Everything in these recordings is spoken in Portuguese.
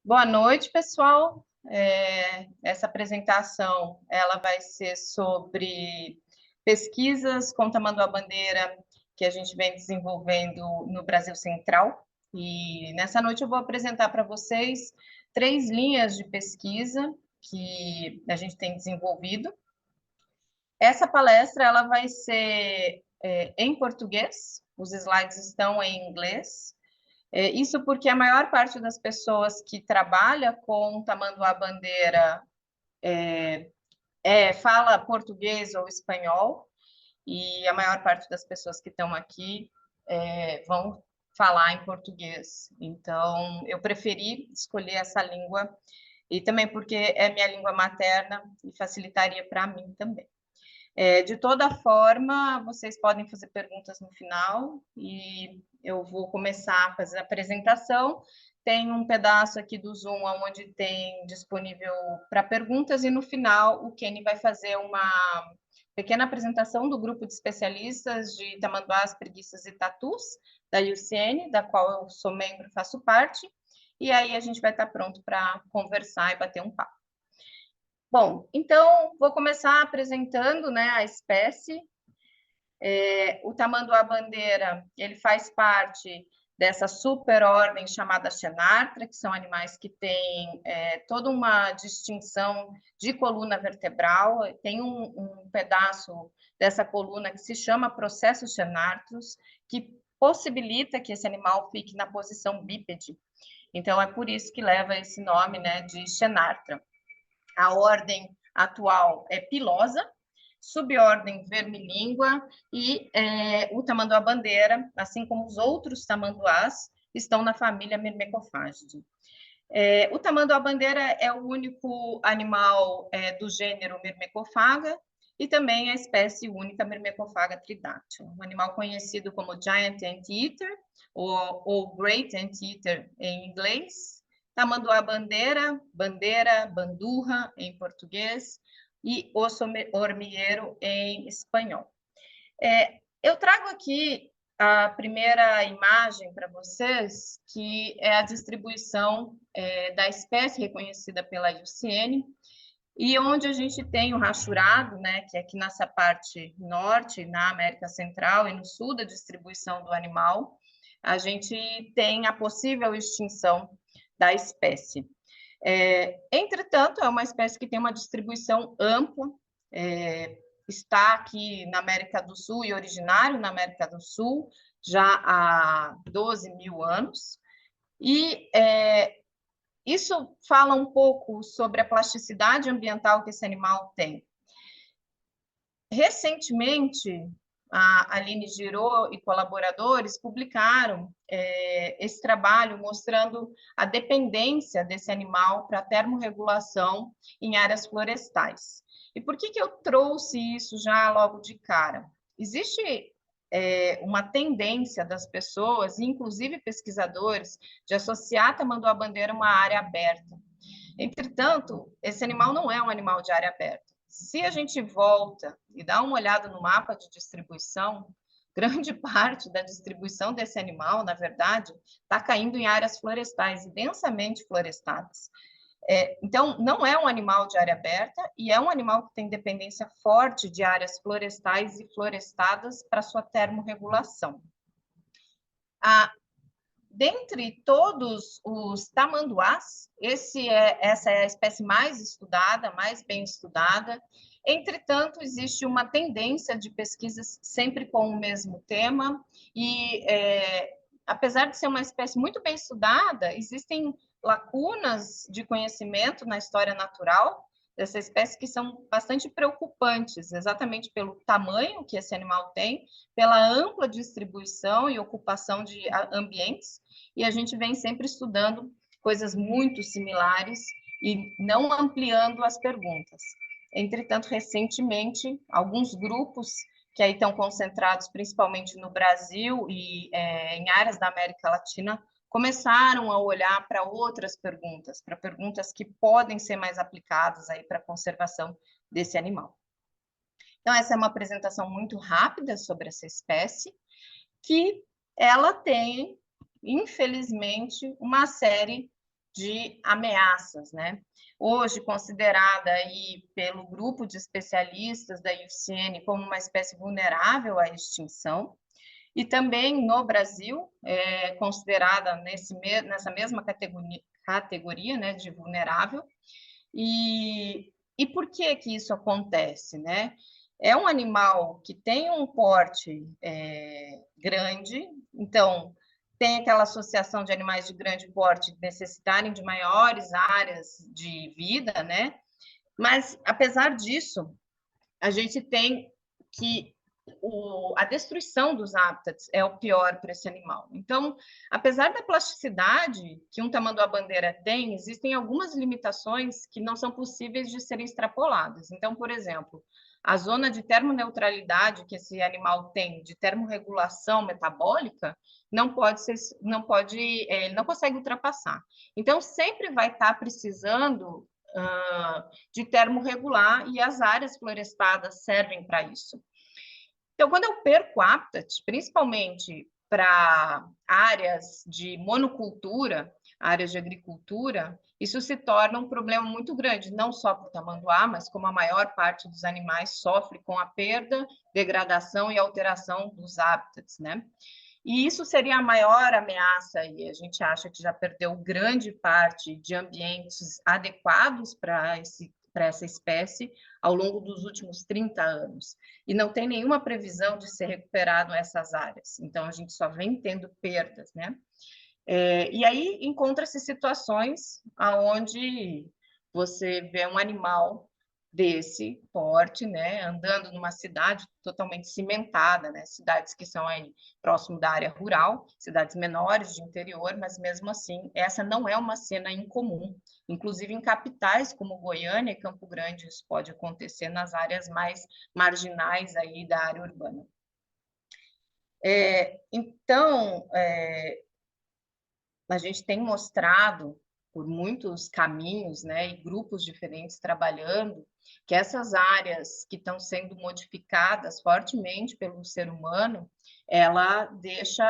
Boa noite, pessoal. Essa apresentação ela vai ser sobre pesquisas com tamanduá-bandeira que a gente vem desenvolvendo no Brasil Central. E nessa noite eu vou apresentar para vocês 3 linhas de pesquisa que a gente tem desenvolvido. Essa palestra ela vai ser em português, os slides estão em inglês. Isso porque a maior parte das pessoas que trabalha com tamanduá-bandeira fala português ou espanhol, e a maior parte das pessoas que estão aqui vão falar em português. Então, eu preferi escolher essa língua, e também porque é minha língua materna e facilitaria para mim também. De toda forma, vocês podem fazer perguntas no final e eu vou começar a fazer a apresentação. Tem um pedaço aqui do Zoom onde tem disponível para perguntas e no final o Kenny vai fazer uma pequena apresentação do grupo de especialistas de tamanduás, preguiças e tatus da UCN, da qual eu sou membro e faço parte, e aí a gente vai estar pronto para conversar e bater um papo. Bom, então vou começar apresentando, né, a espécie. O tamanduá-bandeira, ele faz parte dessa superordem chamada Xenarthra, que são animais que têm toda uma distinção de coluna vertebral. Tem um pedaço dessa coluna que se chama processo Xenarthrus, que possibilita que esse animal fique na posição bípede. Então, é por isso que leva esse nome, né, de Xenarthra. A ordem atual é pilosa, subordem vermilíngua e o tamanduá-bandeira, assim como os outros tamanduás, estão na família Myrmecophagidae. O tamanduá-bandeira é o único animal do gênero Myrmecophaga e também a espécie única Myrmecophaga tridáctila, um animal conhecido como Giant Anteater ou Great Anteater em inglês, tamanduá-bandeira, bandeira, bandurra em português e osso hormigueiro em espanhol. Eu trago aqui a primeira imagem para vocês, que é a distribuição da espécie reconhecida pela IUCN, e onde a gente tem o rachurado, né, que é aqui nessa parte norte, na América Central e no sul da distribuição do animal, a gente tem a possível extinção da espécie. Entretanto, é uma espécie que tem uma distribuição ampla, está aqui na América do Sul e originário na América do Sul já há 12 mil anos, e isso fala um pouco sobre a plasticidade ambiental que esse animal tem. Recentemente, a Aline Giraud e colaboradores publicaram esse trabalho mostrando a dependência desse animal para a termorregulação em áreas florestais. E por que eu trouxe isso já logo de cara? Existe uma tendência das pessoas, inclusive pesquisadores, de associar tamanduá-bandeira a uma área aberta. Entretanto, esse animal não é um animal de área aberta. Se a gente volta e dá uma olhada no mapa de distribuição, grande parte da distribuição desse animal, na verdade, está caindo em áreas florestais e densamente florestadas. Então, não é um animal de área aberta e é um animal que tem dependência forte de áreas florestais e florestadas para sua termorregulação. Dentre todos os tamanduás, essa é a espécie mais estudada, mais bem estudada. Entretanto, existe uma tendência de pesquisas sempre com o mesmo tema e, apesar de ser uma espécie muito bem estudada, existem lacunas de conhecimento na história natural dessa espécie que são bastante preocupantes, exatamente pelo tamanho que esse animal tem, pela ampla distribuição e ocupação de ambientes, e a gente vem sempre estudando coisas muito similares e não ampliando as perguntas. Entretanto, recentemente, alguns grupos que aí estão concentrados principalmente no Brasil e em áreas da América Latina, começaram a olhar para outras perguntas, para perguntas que podem ser mais aplicadas aí para a conservação desse animal. Então, essa é uma apresentação muito rápida sobre essa espécie, que ela tem, infelizmente, uma série de ameaças, né? Hoje considerada aí pelo grupo de especialistas da IUCN como uma espécie vulnerável à extinção, e também no Brasil é considerada nessa mesma categoria, né, de vulnerável. E por que que isso acontece, né? É um animal que tem um porte grande, então tem aquela associação de animais de grande porte necessitarem de maiores áreas de vida, né? Mas, apesar disso, a gente tem que a destruição dos hábitats é o pior para esse animal. Então, apesar da plasticidade que um tamanduá-bandeira tem, existem algumas limitações que não são possíveis de serem extrapoladas. Então, por exemplo, a zona de termoneutralidade que esse animal tem, de termorregulação metabólica, ele não consegue ultrapassar. Então, sempre vai estar precisando de termorregular, e as áreas florestadas servem para isso. Então, quando eu perco habitat, principalmente para áreas de monocultura, áreas de agricultura, isso se torna um problema muito grande, não só para o tamanduá, mas como a maior parte dos animais sofre com a perda, degradação e alteração dos hábitats, né? E isso seria a maior ameaça, e a gente acha que já perdeu grande parte de ambientes adequados para essa espécie ao longo dos últimos 30 anos. E não tem nenhuma previsão de ser recuperado essas áreas. Então, a gente só vem tendo perdas, né? E aí encontra-se situações onde você vê um animal desse porte, né, andando numa cidade totalmente cimentada, né, cidades que são aí próximo da área rural, cidades menores de interior, mas mesmo assim, essa não é uma cena incomum. Inclusive em capitais como Goiânia e Campo Grande, isso pode acontecer nas áreas mais marginais aí da área urbana. Então, a gente tem mostrado por muitos caminhos, né, e grupos diferentes trabalhando, que essas áreas que estão sendo modificadas fortemente pelo ser humano, ela deixa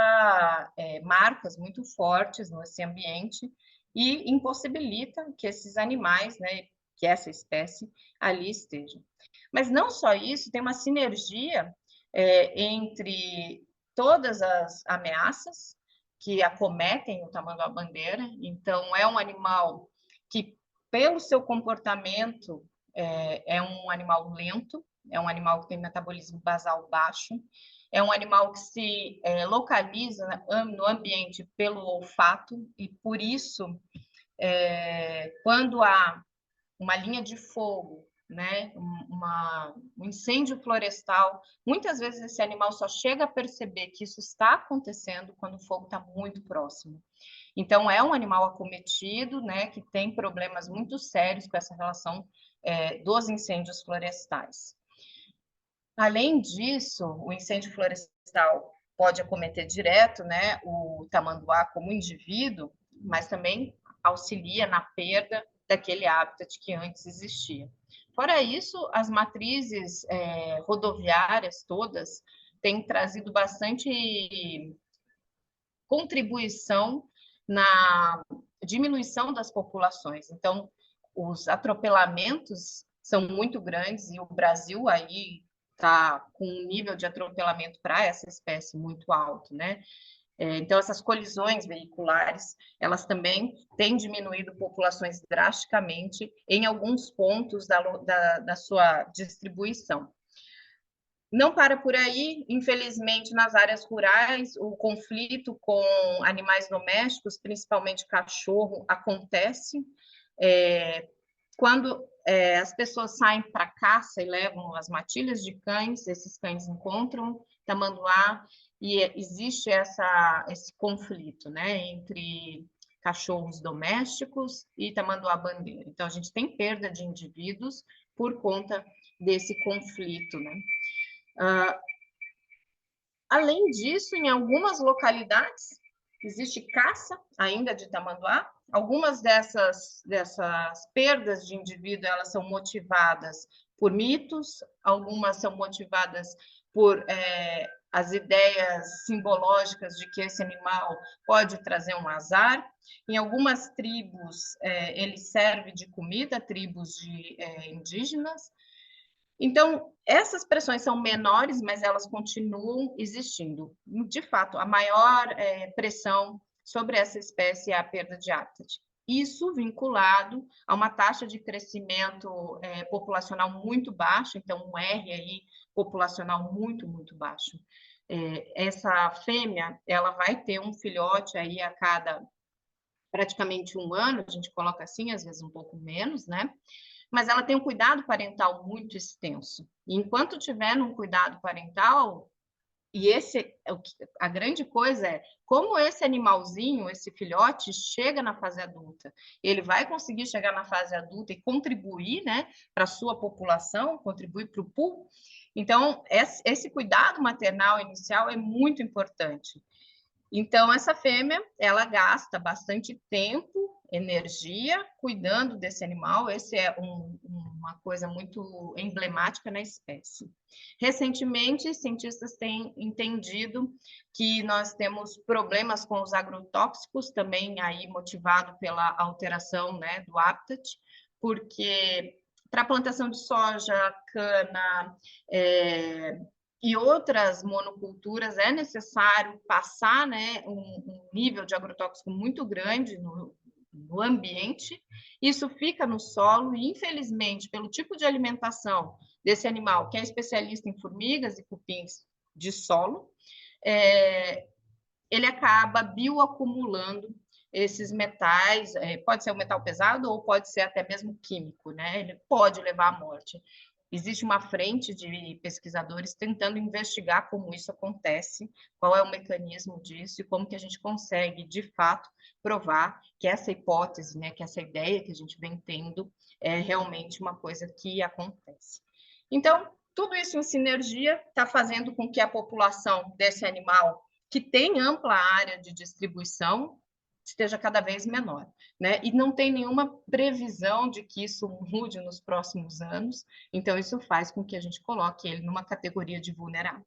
marcas muito fortes nesse ambiente e impossibilita que esses animais, né, que essa espécie ali estejam. Mas não só isso, tem uma sinergia entre todas as ameaças que acometem o tamanduá-bandeira. Então, é um animal que, pelo seu comportamento, é um animal lento, é um animal que tem metabolismo basal baixo, é um animal que se localiza no ambiente pelo olfato, e por isso, quando há uma linha de fogo, né, um incêndio florestal, muitas vezes esse animal só chega a perceber que isso está acontecendo quando o fogo está muito próximo. Então, é um animal acometido, né, que tem problemas muito sérios com essa relação dos incêndios florestais. Além disso, o incêndio florestal pode acometer direto, né, o tamanduá como indivíduo, mas também auxilia na perda daquele habitat que antes existia. Fora isso, as matrizes rodoviárias todas têm trazido bastante contribuição na diminuição das populações. Então, os atropelamentos são muito grandes, e o Brasil aí está com um nível de atropelamento para essa espécie muito alto, né? Então, essas colisões veiculares, elas também têm diminuído populações drasticamente em alguns pontos da sua distribuição. Não para por aí, infelizmente, nas áreas rurais, o conflito com animais domésticos, principalmente cachorro, acontece. Quando as pessoas saem para caça e levam as matilhas de cães, esses cães encontram tamanduá, e existe esse conflito, né, entre cachorros domésticos e tamanduá-bandeira. Então, a gente tem perda de indivíduos por conta desse conflito, né? Além disso, em algumas localidades, existe caça ainda de tamanduá. Algumas dessas perdas de indivíduo, elas são motivadas por mitos, algumas são motivadas por as ideias simbológicas de que esse animal pode trazer um azar. Em algumas tribos, ele serve de comida, tribos indígenas. Então, essas pressões são menores, mas elas continuam existindo. De fato, a maior pressão sobre essa espécie é a perda de hábitat. Isso vinculado a uma taxa de crescimento populacional muito baixa, então um R aí populacional muito, muito baixo. Essa fêmea, ela vai ter um filhote aí a cada praticamente um ano, a gente coloca assim, às vezes um pouco menos, né? Mas ela tem um cuidado parental muito extenso. E enquanto tiver um cuidado parental, e a grande coisa é como esse animalzinho, esse filhote, chega na fase adulta. Ele vai conseguir chegar na fase adulta e contribuir, né, para a sua população, contribuir para o pool. Então, esse cuidado maternal inicial é muito importante. Então, essa fêmea, ela gasta bastante tempo, energia, cuidando desse animal. Essa é uma coisa muito emblemática na espécie. Recentemente, cientistas têm entendido que nós temos problemas com os agrotóxicos, também aí motivado pela alteração, né, do habitat, porque para a plantação de soja, cana, e outras monoculturas, é necessário passar, né, um nível de agrotóxico muito grande no ambiente, isso fica no solo e, infelizmente, pelo tipo de alimentação desse animal, que é especialista em formigas e cupins de solo, ele acaba bioacumulando esses metais, pode ser um metal pesado ou pode ser até mesmo químico, né? Ele pode levar à morte. Existe uma frente de pesquisadores tentando investigar como isso acontece, qual é o mecanismo disso e como que a gente consegue, de fato, provar que essa hipótese, né, que essa ideia que a gente vem tendo é realmente uma coisa que acontece. Então, tudo isso em sinergia está fazendo com que a população desse animal, que tem ampla área de distribuição, esteja cada vez menor, né? E não tem nenhuma previsão de que isso mude nos próximos anos, então isso faz com que a gente coloque ele numa categoria de vulnerável.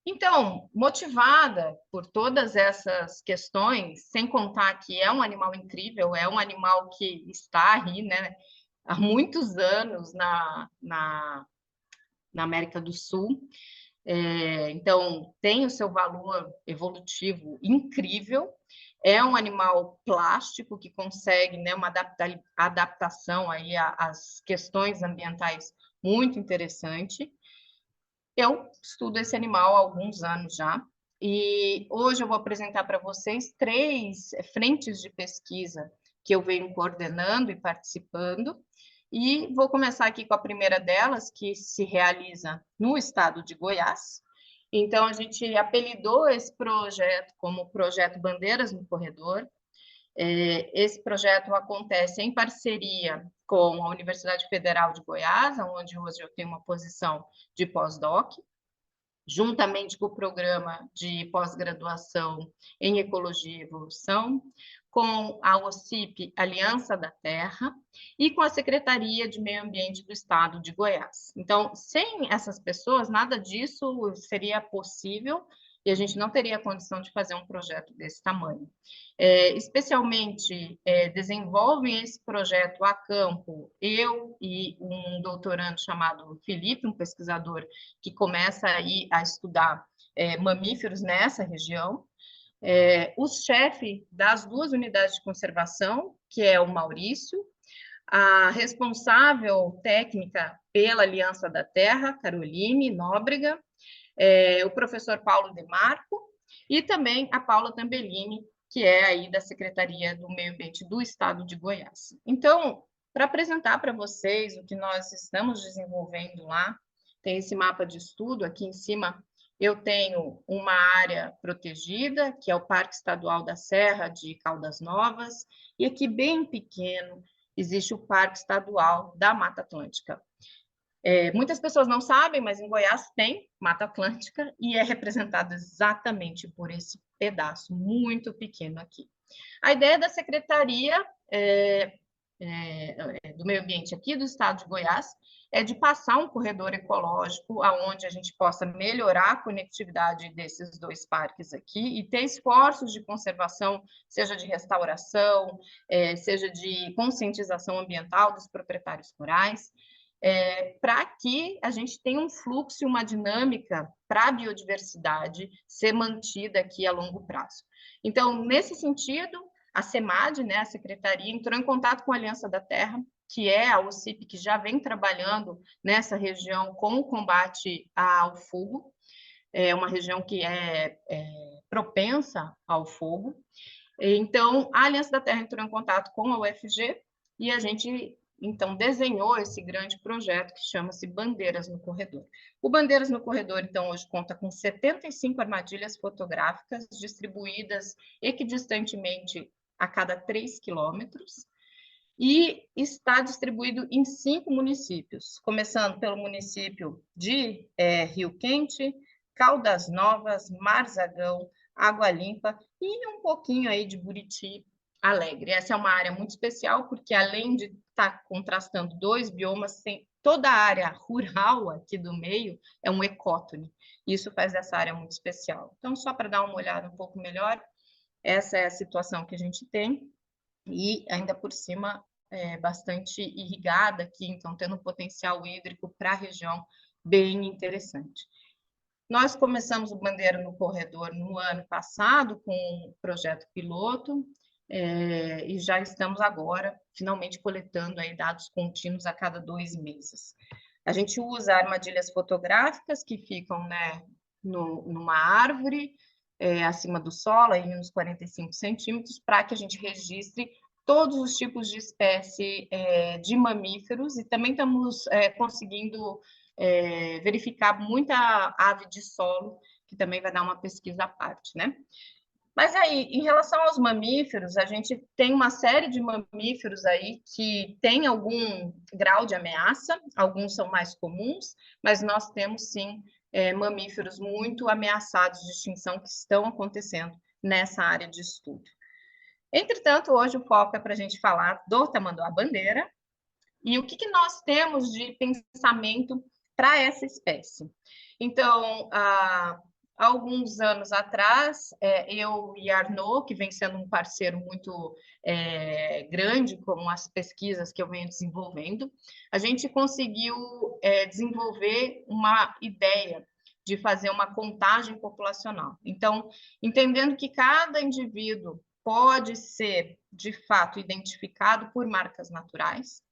Então, motivada por todas essas questões, sem contar que é um animal incrível, é um animal que está aí, né, há muitos anos na América do Sul, então, tem o seu valor evolutivo incrível, é um animal plástico que consegue, né, uma adaptação aí às questões ambientais muito interessante. Eu estudo esse animal há alguns anos já, e hoje eu vou apresentar para vocês 3 frentes de pesquisa que eu venho coordenando e participando, e vou começar aqui com a primeira delas, que se realiza no estado de Goiás. Então, a gente apelidou esse projeto como Projeto Bandeiras no Corredor. Esse projeto acontece em parceria com a Universidade Federal de Goiás, onde hoje eu tenho uma posição de pós-doc, juntamente com o programa de pós-graduação em Ecologia e Evolução, com a OCIP, Aliança da Terra, e com a Secretaria de Meio Ambiente do Estado de Goiás. Então, sem essas pessoas, nada disso seria possível e a gente não teria condição de fazer um projeto desse tamanho. Especialmente, desenvolvem esse projeto a campo eu e um doutorando chamado Felipe, um pesquisador que começa aí a estudar mamíferos nessa região, o chefe das 2 unidades de conservação, que é o Maurício, a responsável técnica pela Aliança da Terra, Caroline Nóbrega, o professor Paulo De Marco e também a Paula Tambellini, que é aí da Secretaria do Meio Ambiente do Estado de Goiás. Então, para apresentar para vocês o que nós estamos desenvolvendo lá, tem esse mapa de estudo aqui em cima. Eu tenho uma área protegida, que é o Parque Estadual da Serra de Caldas Novas, e aqui bem pequeno existe o Parque Estadual da Mata Atlântica. Muitas pessoas não sabem, mas em Goiás tem Mata Atlântica e é representado exatamente por esse pedaço muito pequeno aqui. A ideia da secretaria do meio ambiente aqui do estado de Goiás, é de passar um corredor ecológico aonde a gente possa melhorar a conectividade desses dois parques aqui e ter esforços de conservação, seja de restauração, seja de conscientização ambiental dos proprietários rurais, para que a gente tenha um fluxo e uma dinâmica para a biodiversidade ser mantida aqui a longo prazo. Então, nesse sentido, a SEMAD, né, a Secretaria, entrou em contato com a Aliança da Terra, que é a OCIP, que já vem trabalhando nessa região com o combate ao fogo, é uma região que é propensa ao fogo. Então, a Aliança da Terra entrou em contato com a UFG e a gente, então, desenhou esse grande projeto que chama-se Bandeiras no Corredor. O Bandeiras no Corredor, então, hoje conta com 75 armadilhas fotográficas distribuídas equidistantemente a cada 3 quilômetros, e está distribuído em 5 municípios, começando pelo município de Rio Quente, Caldas Novas, Marzagão, Água Limpa e um pouquinho aí de Buriti Alegre. Essa é uma área muito especial, porque além de estar contrastando 2 biomas, tem toda a área rural aqui do meio é um ecótone. Isso faz essa área muito especial. Então, só para dar uma olhada um pouco melhor, essa é a situação que a gente tem, e ainda por cima bastante irrigada aqui, então tendo um potencial hídrico para a região bem interessante. Nós começamos o Bandeira no Corredor no ano passado com um projeto piloto, e já estamos agora finalmente coletando aí dados contínuos a cada 2 meses. A gente usa armadilhas fotográficas que ficam, né, numa árvore, acima do solo, aí uns 45 centímetros, para que a gente registre todos os tipos de espécie de mamíferos, e também estamos conseguindo verificar muita ave de solo, que também vai dar uma pesquisa à parte, né? Mas aí, em relação aos mamíferos, a gente tem uma série de mamíferos aí que tem algum grau de ameaça, alguns são mais comuns, mas nós temos sim mamíferos muito ameaçados de extinção que estão acontecendo nessa área de estudo. Entretanto, hoje o foco é para a gente falar do tamanduá-bandeira e o que nós temos de pensamento para essa espécie. Então, há alguns anos atrás, eu e Arnaud, que vem sendo um parceiro muito grande com as pesquisas que eu venho desenvolvendo, a gente conseguiu desenvolver uma ideia de fazer uma contagem populacional. Então, entendendo que cada indivíduo pode ser, de fato, identificado por marcas naturais,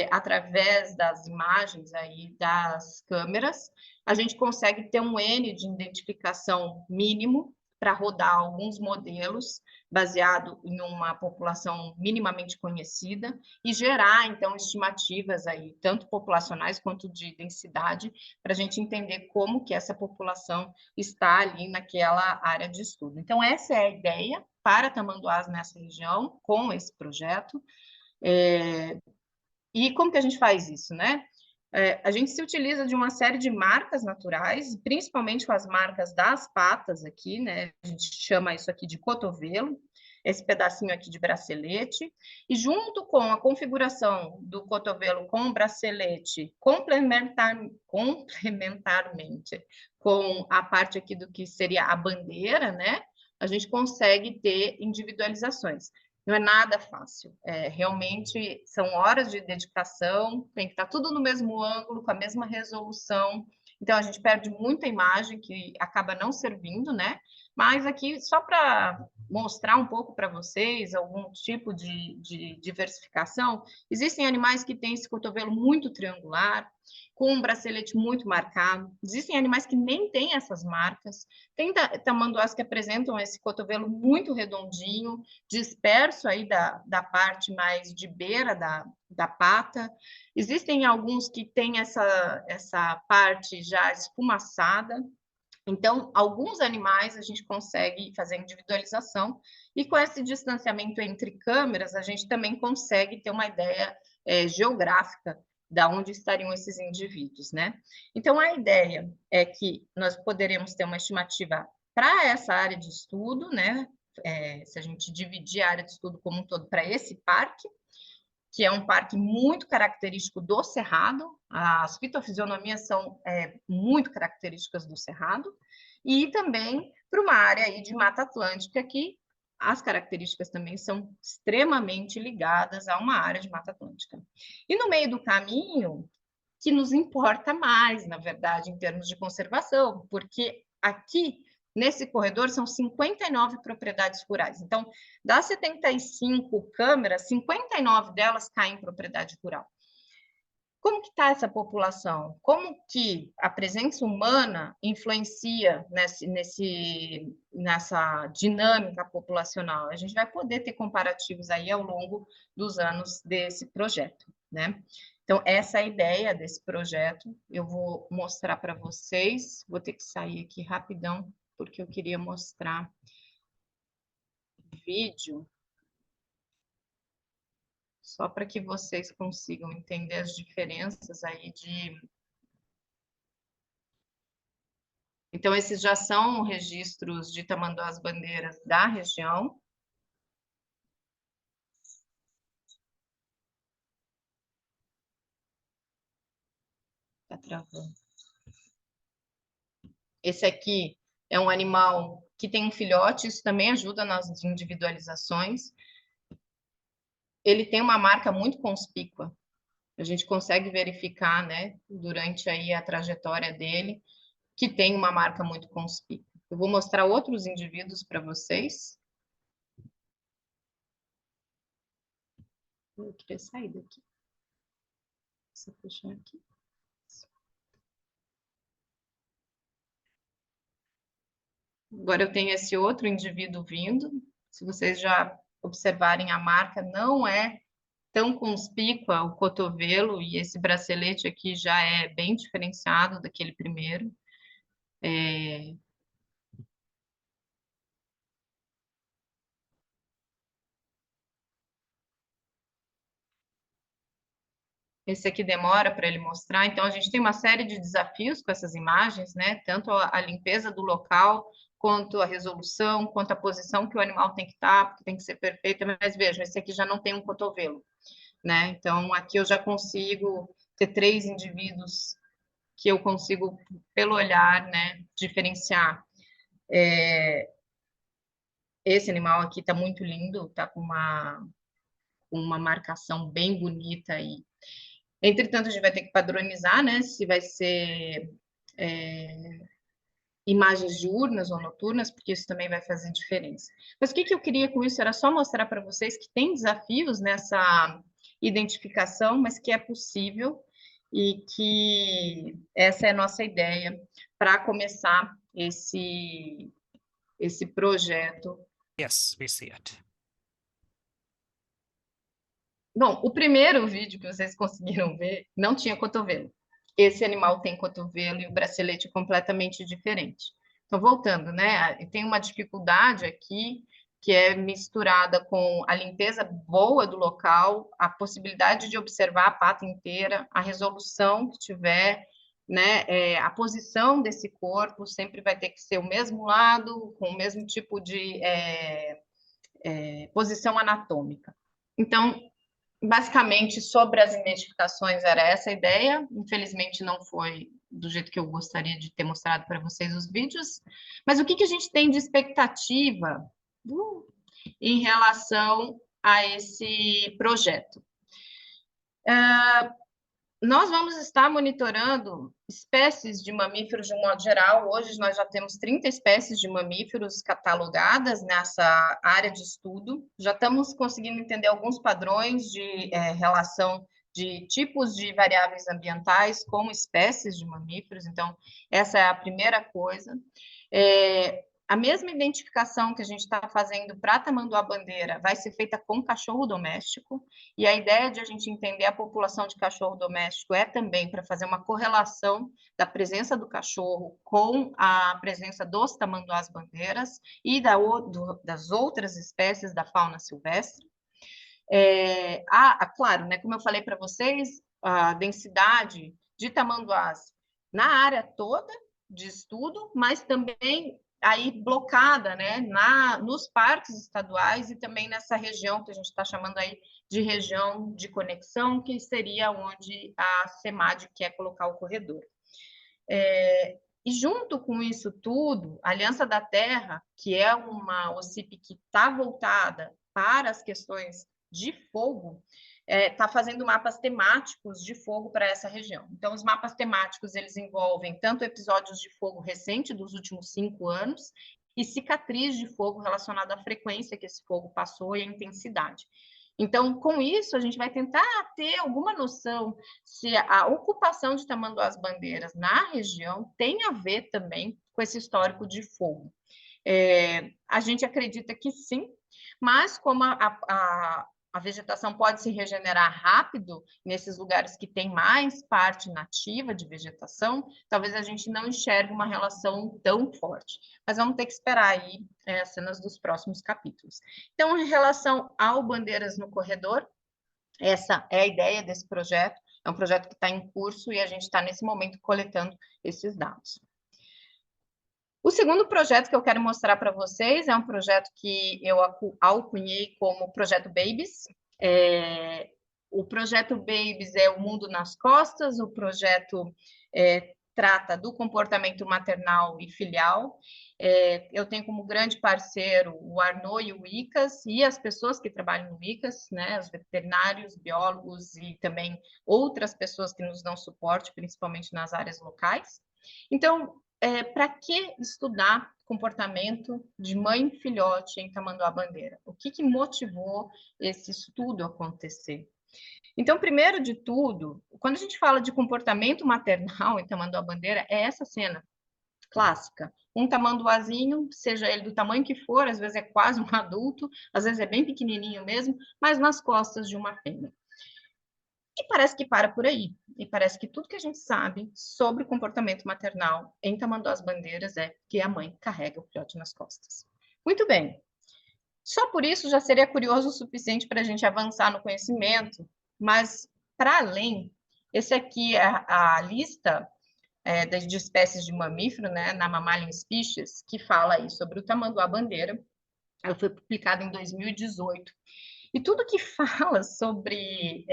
através das imagens aí das câmeras, a gente consegue ter um N de identificação mínimo para rodar alguns modelos baseado em uma população minimamente conhecida e gerar, então, estimativas aí, tanto populacionais quanto de densidade, para a gente entender como que essa população está ali naquela área de estudo. Então, essa é a ideia para tamanduás nessa região, com esse projeto. E como que a gente faz isso, né? A gente se utiliza de uma série de marcas naturais, principalmente com as marcas das patas aqui, né? A gente chama isso aqui de cotovelo, esse pedacinho aqui de bracelete, e junto com a configuração do cotovelo com o bracelete complementarmente com a parte aqui do que seria a bandeira, né? A gente consegue ter individualizações. Não é nada fácil, realmente são horas de dedicação, tem que estar tudo no mesmo ângulo, com a mesma resolução, então a gente perde muita imagem que acaba não servindo, né? Mas aqui, só para mostrar um pouco para vocês algum tipo de diversificação, existem animais que têm esse cotovelo muito triangular, com um bracelete muito marcado, existem animais que nem têm essas marcas, tem tamanduás que apresentam esse cotovelo muito redondinho, disperso aí da parte mais de beira da pata. Existem alguns que têm essa parte já esfumaçada. Então, alguns animais a gente consegue fazer individualização, e com esse distanciamento entre câmeras, a gente também consegue ter uma ideia geográfica de onde estariam esses indivíduos, né? Então, a ideia é que nós poderemos ter uma estimativa para essa área de estudo, né? Se a gente dividir a área de estudo como um todo para esse parque, que é um parque muito característico do Cerrado, as fitofisionomias são muito características do Cerrado, e também para uma área aí de Mata Atlântica, que as características também são extremamente ligadas a uma área de Mata Atlântica. E no meio do caminho, que nos importa mais, na verdade, em termos de conservação, porque aqui, nesse corredor, são 59 propriedades rurais. Então, das 75 câmeras, 59 delas caem em propriedade rural. Como que está essa população? Como que a presença humana influencia nessa dinâmica populacional? A gente vai poder ter comparativos aí ao longo dos anos desse projeto, né? Então, essa é a ideia desse projeto. Eu vou mostrar para vocês. Vou ter que sair aqui rapidão, porque eu queria mostrar o vídeo, só para que vocês consigam entender as diferenças aí de... Então, esses já são registros de tamanduás-bandeiras da região. Está travando. Esse aqui é um animal que tem um filhote, isso também ajuda nas individualizações. Ele tem uma marca muito conspícua. A gente consegue verificar, né, durante aí a trajetória dele, que tem uma marca muito conspícua. Eu vou mostrar outros indivíduos para vocês. Eu queria sair daqui. Deixa eu fechar aqui. Agora eu tenho esse outro indivíduo vindo. Se vocês já observarem, a marca não é tão conspícua, o cotovelo, e esse bracelete aqui já é bem diferenciado daquele primeiro. Esse aqui demora para ele mostrar, então a gente tem uma série de desafios com essas imagens, né? Tanto a limpeza do local, quanto a resolução, quanto a posição que o animal tem que estar, porque tem que ser perfeita, mas vejam, esse aqui já não tem um cotovelo, né? Então aqui eu já consigo ter 3 indivíduos que eu consigo, pelo olhar, né, diferenciar. Esse animal aqui está muito lindo, está com uma marcação bem bonita aí. Entretanto, a gente vai ter que padronizar, né, se vai ser imagens diurnas ou noturnas, porque isso também vai fazer diferença. Mas o que eu queria com isso era só mostrar para vocês que tem desafios nessa identificação, mas que é possível e que essa é a nossa ideia para começar esse projeto. Yes, we see it. Bom, o primeiro vídeo que vocês conseguiram ver não tinha cotovelo. Esse animal tem cotovelo e o bracelete é completamente diferente. Então, voltando, né? Tem uma dificuldade aqui que é misturada com a limpeza boa do local, a possibilidade de observar a pata inteira, a resolução que tiver, né? A posição desse corpo sempre vai ter que ser o mesmo lado, com o mesmo tipo de posição anatômica. Então, basicamente, sobre as identificações, era essa a ideia. Infelizmente, não foi do jeito que eu gostaria de ter mostrado para vocês os vídeos. Mas o que a gente tem de expectativa em relação a esse projeto? Nós vamos estar monitorando espécies de mamíferos de um modo geral. Hoje nós já temos 30 espécies de mamíferos catalogadas nessa área de estudo. Já estamos conseguindo entender alguns padrões de relação de tipos de variáveis ambientais com espécies de mamíferos. Então, essa é a primeira coisa. A mesma identificação que a gente está fazendo para tamanduá-bandeira vai ser feita com cachorro doméstico, e a ideia de a gente entender a população de cachorro doméstico é também para fazer uma correlação da presença do cachorro com a presença dos tamanduás-bandeiras e das outras espécies da fauna silvestre. Claro, né, como eu falei para vocês, a densidade de tamanduás na área toda de estudo, mas também aí blocada, né, nos parques estaduais e também nessa região que a gente está chamando aí de região de conexão, que seria onde a CEMAD quer colocar o corredor. E junto com isso tudo, a Aliança da Terra, que é uma OCP que está voltada para as questões de fogo, está fazendo mapas temáticos de fogo para essa região. Então, os mapas temáticos, eles envolvem tanto episódios de fogo recente dos últimos 5 anos e cicatriz de fogo relacionada à frequência que esse fogo passou e à intensidade. Então, com isso, a gente vai tentar ter alguma noção se a ocupação de Tamanduás-Bandeiras na região tem a ver também com esse histórico de fogo. A gente acredita que sim, mas como a vegetação pode se regenerar rápido nesses lugares que tem mais parte nativa de vegetação, talvez a gente não enxergue uma relação tão forte. Mas vamos ter que esperar aí as cenas dos próximos capítulos. Então, em relação ao Bandeiras no Corredor, essa é a ideia desse projeto. É um projeto que está em curso e a gente está, nesse momento, coletando esses dados. O segundo projeto que eu quero mostrar para vocês é um projeto que eu alcunhei como Projeto Babies. O Projeto Babies é o Mundo nas Costas, o projeto trata do comportamento maternal e filial. Eu tenho como grande parceiro o Arnaud e o ICAS, e as pessoas que trabalham no ICAS, né, os veterinários, biólogos e também outras pessoas que nos dão suporte, principalmente nas áreas locais. Então, para que estudar comportamento de mãe e filhote em Tamanduá-Bandeira? O que motivou esse estudo acontecer? Então, primeiro de tudo, quando a gente fala de comportamento maternal em Tamanduá-Bandeira, é essa cena clássica. Um tamanduazinho, seja ele do tamanho que for, às vezes é quase um adulto, às vezes é bem pequenininho mesmo, mas nas costas de uma fêmea. E parece que para por aí. E parece que tudo que a gente sabe sobre o comportamento maternal em Tamanduás-Bandeiras é que a mãe carrega o filhote nas costas. Muito bem. Só por isso já seria curioso o suficiente para a gente avançar no conhecimento, mas, para além, esse aqui é a lista de espécies de mamífero, né, na Mammalian Species, que fala aí sobre o tamanduá-bandeira. Ela foi publicada em 2018. E tudo que fala sobre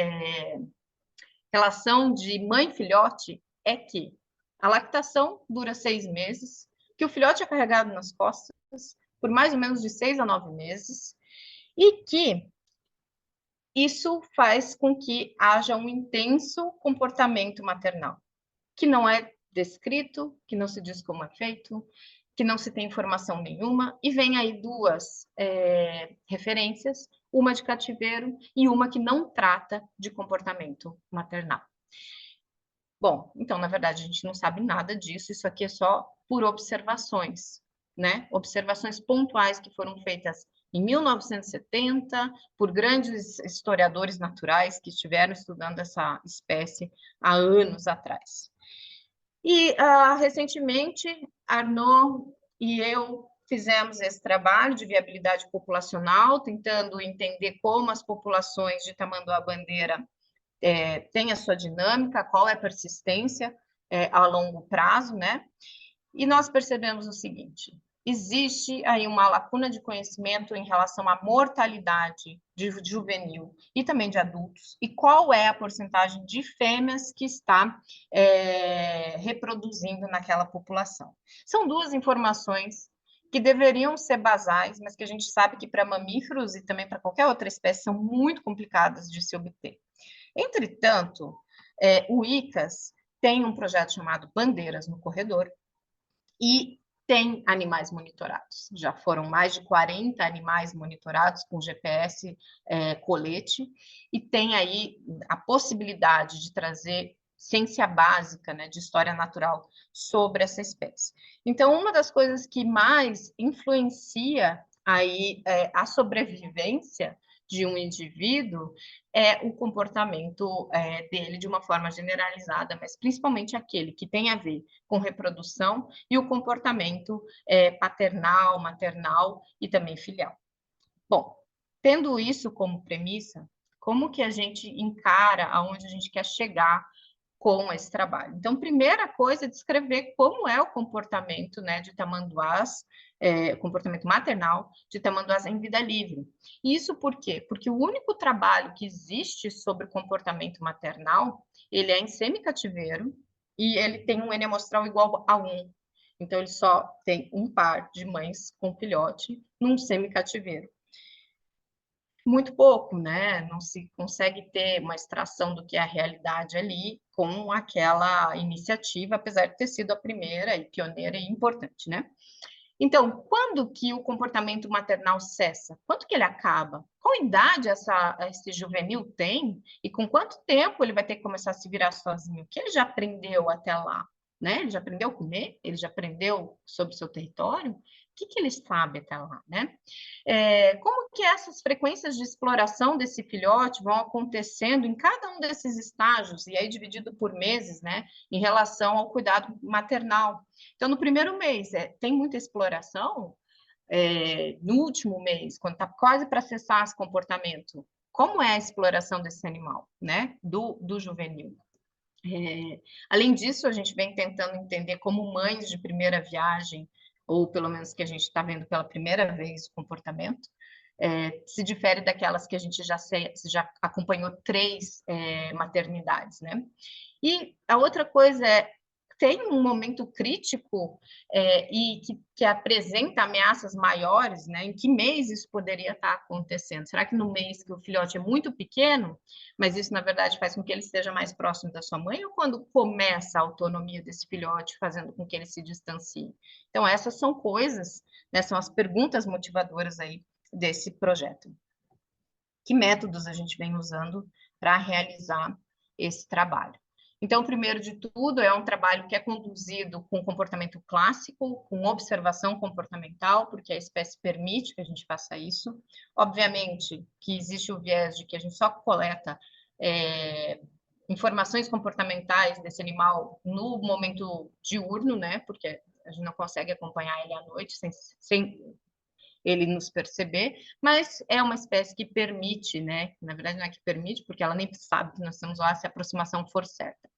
relação de mãe e filhote é que a lactação dura 6 meses, que o filhote é carregado nas costas por mais ou menos de 6 a 9 meses, e que isso faz com que haja um intenso comportamento maternal, que não é descrito, que não se diz como é feito, que não se tem informação nenhuma, e vem aí duas referências, uma de cativeiro e uma que não trata de comportamento maternal. Bom, então, na verdade, a gente não sabe nada disso, isso aqui é só por observações, né? Observações pontuais que foram feitas em 1970 por grandes historiadores naturais que estiveram estudando essa espécie há anos atrás. E, recentemente, Arnaud e eu fizemos esse trabalho de viabilidade populacional, tentando entender como as populações de tamanduá-bandeira têm a sua dinâmica, qual é a persistência a longo prazo, né? E nós percebemos o seguinte: existe aí uma lacuna de conhecimento em relação à mortalidade de juvenil e também de adultos, e qual é a porcentagem de fêmeas que está reproduzindo naquela população. São duas informações que deveriam ser basais, mas que a gente sabe que para mamíferos e também para qualquer outra espécie são muito complicadas de se obter. Entretanto, o ICAS tem um projeto chamado Bandeiras no Corredor, e tem animais monitorados. Já foram mais de 40 animais monitorados com GPS colete, e tem aí a possibilidade de trazer ciência básica, né, de história natural sobre essa espécie. Então, uma das coisas que mais influencia aí a sobrevivência de um indivíduo é o comportamento dele de uma forma generalizada, mas principalmente aquele que tem a ver com reprodução e o comportamento paternal, maternal e também filial. Bom, tendo isso como premissa, como que a gente encara aonde a gente quer chegar com esse trabalho. Então, primeira coisa é descrever como é o comportamento, né, de tamanduás, comportamento maternal de tamanduás em vida livre. Isso por quê? Porque o único trabalho que existe sobre o comportamento maternal, ele é em semicativeiro e ele tem um N amostral igual a 1. Então, ele só tem um par de mães com filhote num semicativeiro. Muito pouco, né? Não se consegue ter uma extração do que é a realidade ali com aquela iniciativa, apesar de ter sido a primeira e pioneira e importante, né? Então, quando que o comportamento maternal cessa? Quando que ele acaba? Qual idade esse juvenil tem? E com quanto tempo ele vai ter que começar a se virar sozinho? O que ele já aprendeu até lá? Né? Ele já aprendeu a comer? Ele já aprendeu sobre o seu território? O que ele sabe até lá, né? Como que essas frequências de exploração desse filhote vão acontecendo em cada um desses estágios, e aí dividido por meses, né, em relação ao cuidado maternal? Então, no primeiro mês, tem muita exploração, no último mês, quando está quase para cessar esse comportamento, como é a exploração desse animal, né, do juvenil? Além disso, a gente vem tentando entender como mães de primeira viagem, ou pelo menos que a gente está vendo pela primeira vez o comportamento, se difere daquelas que a gente já acompanhou 3 maternidades, né? E a outra coisa tem um momento crítico e que apresenta ameaças maiores, né? Em que mês isso poderia estar acontecendo? Será que no mês que o filhote é muito pequeno, mas isso, na verdade, faz com que ele esteja mais próximo da sua mãe, ou quando começa a autonomia desse filhote, fazendo com que ele se distancie? Então, essas são coisas, né, são as perguntas motivadoras aí desse projeto. Que métodos a gente vem usando para realizar esse trabalho? Então, primeiro de tudo, é um trabalho que é conduzido com comportamento clássico, com observação comportamental, porque a espécie permite que a gente faça isso. Obviamente que existe o viés de que a gente só coleta informações comportamentais desse animal no momento diurno, né? Porque a gente não consegue acompanhar ele à noite sem ele nos perceber, mas é uma espécie que permite, né? Na verdade, não é que permite, porque ela nem sabe que nós estamos lá se a aproximação for certa.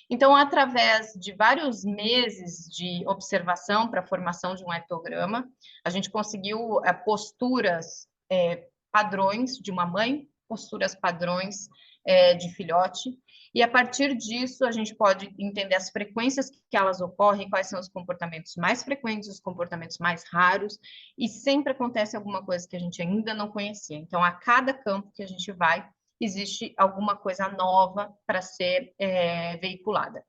Então, através de vários meses de observação para a formação de um etograma, a gente conseguiu posturas padrões de uma mãe, posturas padrões de filhote, e a partir disso a gente pode entender as frequências que elas ocorrem, quais são os comportamentos mais frequentes, os comportamentos mais raros, e sempre acontece alguma coisa que a gente ainda não conhecia. Então, a cada campo que a gente vai, existe alguma coisa nova para ser veiculada.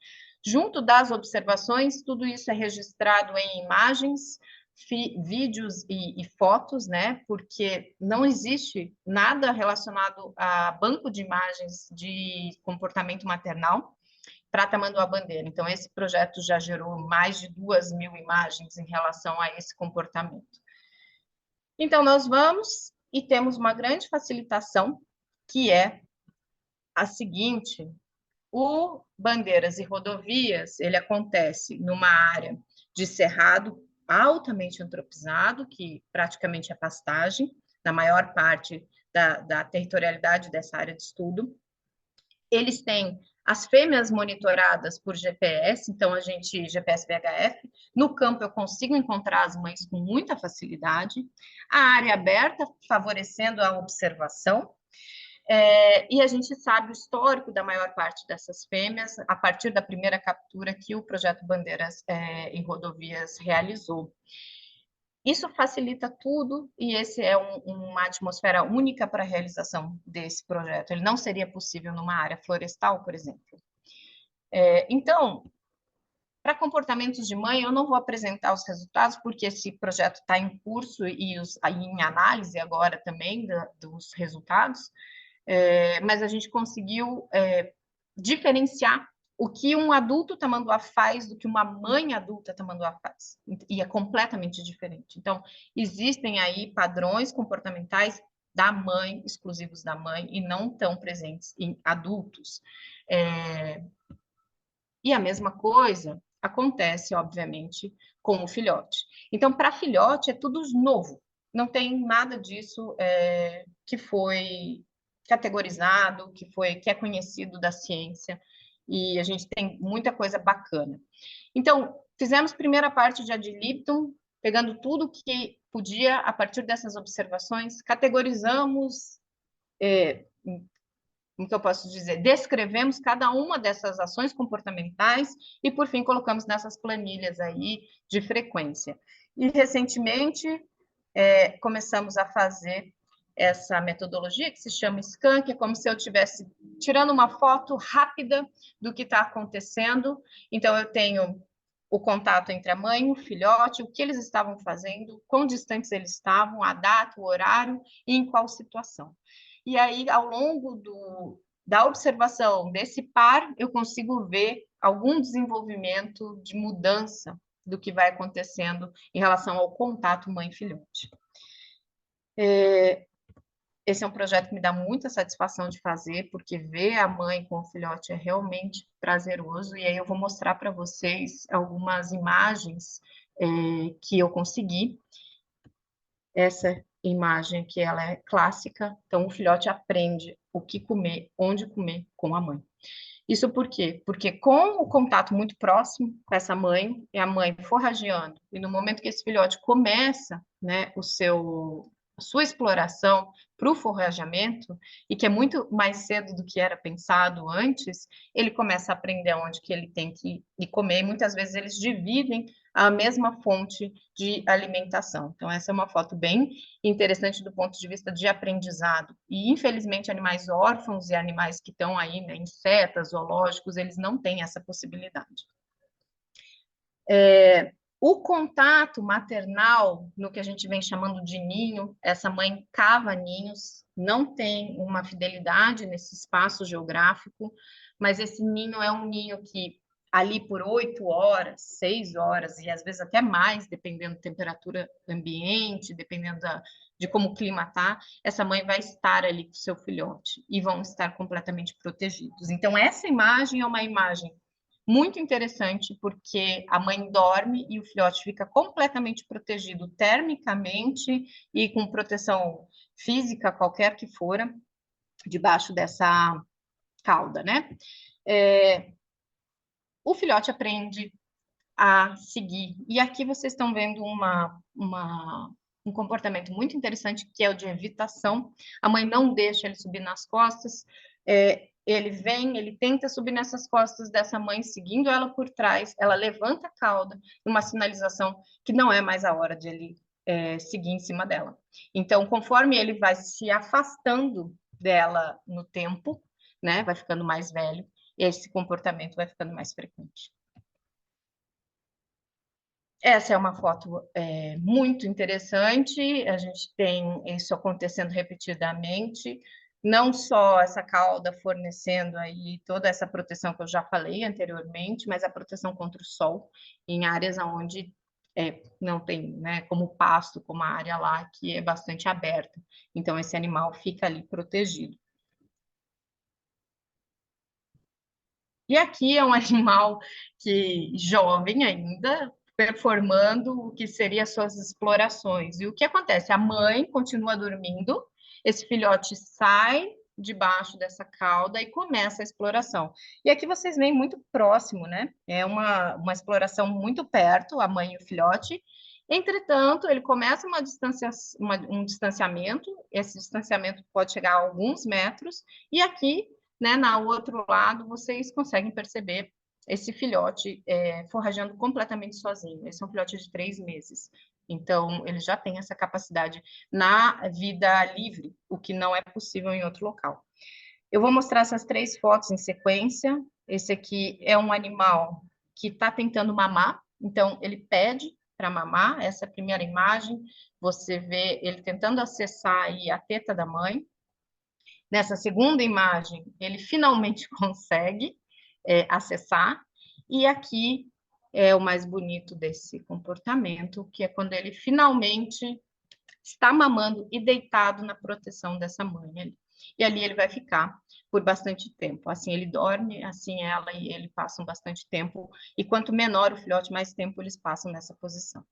Junto das observações, tudo isso é registrado em imagens, vídeos e fotos, né? Porque não existe nada relacionado a banco de imagens de comportamento maternal para Tamanduá-Bandeira. Então, esse projeto já gerou mais de 2.000 imagens em relação a esse comportamento. Então, nós vamos e temos uma grande facilitação, que é a seguinte: o Bandeiras e Rodovias, ele acontece numa área de cerrado altamente antropizado, que praticamente é pastagem, na maior parte da territorialidade dessa área de estudo. Eles têm as fêmeas monitoradas por GPS, então a gente, GPS VHF, no campo eu consigo encontrar as mães com muita facilidade, a área aberta favorecendo a observação, e a gente sabe o histórico da maior parte dessas fêmeas a partir da primeira captura que o projeto Bandeiras em Rodovias realizou. Isso facilita tudo e esse é uma atmosfera única para a realização desse projeto. Ele não seria possível numa área florestal, por exemplo. Então, para comportamentos de mãe, eu não vou apresentar os resultados, porque esse projeto está em curso e em análise agora também dos resultados, mas a gente conseguiu diferenciar o que um adulto tamanduá faz do que uma mãe adulta tamanduá faz. E é completamente diferente. Então, existem aí padrões comportamentais da mãe, exclusivos da mãe, e não tão presentes em adultos. E a mesma coisa acontece, obviamente, com o filhote. Então, para filhote, é tudo novo. Não tem nada disso que foi categorizado, que é conhecido da ciência. e a gente tem muita coisa bacana. Então, fizemos primeira parte de ad libitum, pegando tudo que podia a partir dessas observações, categorizamos, como que eu posso dizer, descrevemos cada uma dessas ações comportamentais e, por fim, colocamos nessas planilhas aí de frequência. E, recentemente, começamos a fazer essa metodologia que se chama Scan, que é como se eu estivesse tirando uma foto rápida do que está acontecendo. Então, eu tenho o contato entre a mãe e o filhote, o que eles estavam fazendo, quão distantes eles estavam, a data, o horário e em qual situação. E aí, ao longo da observação desse par, eu consigo ver algum desenvolvimento de mudança do que vai acontecendo em relação ao contato mãe-filhote. Esse é um projeto que me dá muita satisfação de fazer, porque ver a mãe com o filhote é realmente prazeroso, e aí eu vou mostrar para vocês algumas imagens que eu consegui. Essa imagem que ela é clássica, então o filhote aprende o que comer, onde comer com a mãe. Isso por quê? Porque com o contato muito próximo com essa mãe, e a mãe forrageando, e no momento que esse filhote começa, né, a sua exploração para o forrageamento, e que é muito mais cedo do que era pensado antes, ele começa a aprender onde que ele tem que ir comer, e muitas vezes eles dividem a mesma fonte de alimentação. Então, essa é uma foto bem interessante do ponto de vista de aprendizado. E, infelizmente, animais órfãos e animais que estão aí, né, insetas, zoológicos, eles não têm essa possibilidade. O contato maternal, no que a gente vem chamando de ninho, essa mãe cava ninhos, não tem uma fidelidade nesse espaço geográfico, mas esse ninho é um ninho que ali por 8 horas, 6 horas, e às vezes até mais, dependendo da temperatura ambiente, dependendo de como o clima está, essa mãe vai estar ali com o seu filhote e vão estar completamente protegidos. Então, essa imagem é uma imagem muito interessante, porque a mãe dorme e o filhote fica completamente protegido termicamente e com proteção física, qualquer que for, debaixo dessa cauda, né? O filhote aprende a seguir. E aqui vocês estão vendo um comportamento muito interessante, que é o de evitação. A mãe não deixa ele subir nas costas, ele vem, ele tenta subir nessas costas dessa mãe, seguindo ela por trás, ela levanta a cauda, uma sinalização que não é mais a hora de ele seguir em cima dela. Então, conforme ele vai se afastando dela no tempo, né, vai ficando mais velho, esse comportamento vai ficando mais frequente. Essa é uma foto muito interessante, a gente tem isso acontecendo repetidamente, não só essa cauda fornecendo aí toda essa proteção que eu já falei anteriormente, mas a proteção contra o sol em áreas onde não tem, né, como pasto, como a área lá, que é bastante aberta. Então, esse animal fica ali protegido. E aqui é um animal que jovem ainda, performando o que seria as suas explorações. E o que acontece? A mãe continua dormindo, esse filhote sai debaixo dessa cauda e começa a exploração. E aqui vocês veem muito próximo, né? É uma exploração muito perto, a mãe e o filhote. Entretanto, ele começa um distanciamento, esse distanciamento pode chegar a alguns metros, e aqui, né, no outro lado, vocês conseguem perceber esse filhote forrajando completamente sozinho. Esse é um filhote de 3 meses. Então, ele já tem essa capacidade na vida livre, o que não é possível em outro local. Eu vou mostrar essas 3 fotos em sequência. Esse aqui é um animal que está tentando mamar, então ele pede para mamar. Essa é a primeira imagem. Você vê ele tentando acessar aí a teta da mãe. Nessa segunda imagem, ele finalmente consegue acessar. E aqui é o mais bonito desse comportamento, que é quando ele finalmente está mamando e deitado na proteção dessa mãe ali. E ali ele vai ficar por bastante tempo. Assim ele dorme, assim ela e ele passam bastante tempo. E quanto menor o filhote, mais tempo eles passam nessa posição.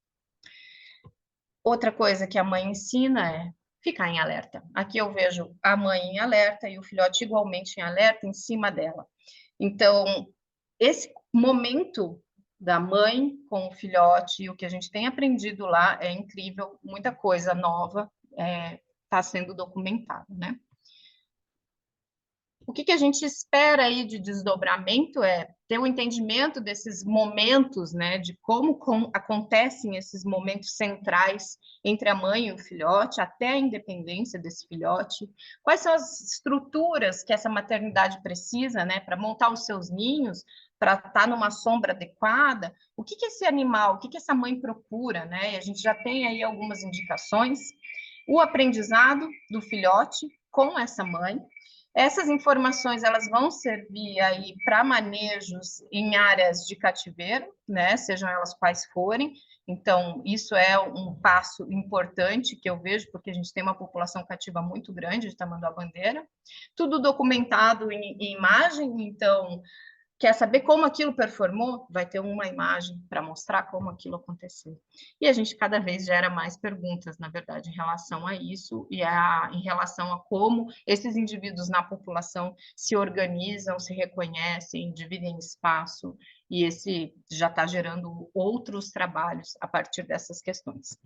Outra coisa que a mãe ensina é ficar em alerta. Aqui eu vejo a mãe em alerta e o filhote igualmente em alerta em cima dela. Então, esse momento da mãe com o filhote, o que a gente tem aprendido lá é incrível, muita coisa nova está sendo documentada, né? O que a gente espera aí de desdobramento é ter um entendimento desses momentos, né, de como acontecem esses momentos centrais entre a mãe e o filhote, até a independência desse filhote, quais são as estruturas que essa maternidade precisa, né, para montar os seus ninhos, para estar numa sombra adequada, o que esse animal, o que essa mãe procura, né, e a gente já tem aí algumas indicações, o aprendizado do filhote com essa mãe. Essas informações elas vão servir aí para manejos em áreas de cativeiro, né? Sejam elas quais forem. Então, isso é um passo importante que eu vejo, porque a gente tem uma população cativa muito grande de tamanduá-bandeira. Tudo documentado em imagem, então quer saber como aquilo performou? Vai ter uma imagem para mostrar como aquilo aconteceu. E a gente cada vez gera mais perguntas, na verdade, em relação a isso e em relação a como esses indivíduos na população se organizam, se reconhecem, dividem espaço, e esse já está gerando outros trabalhos a partir dessas questões.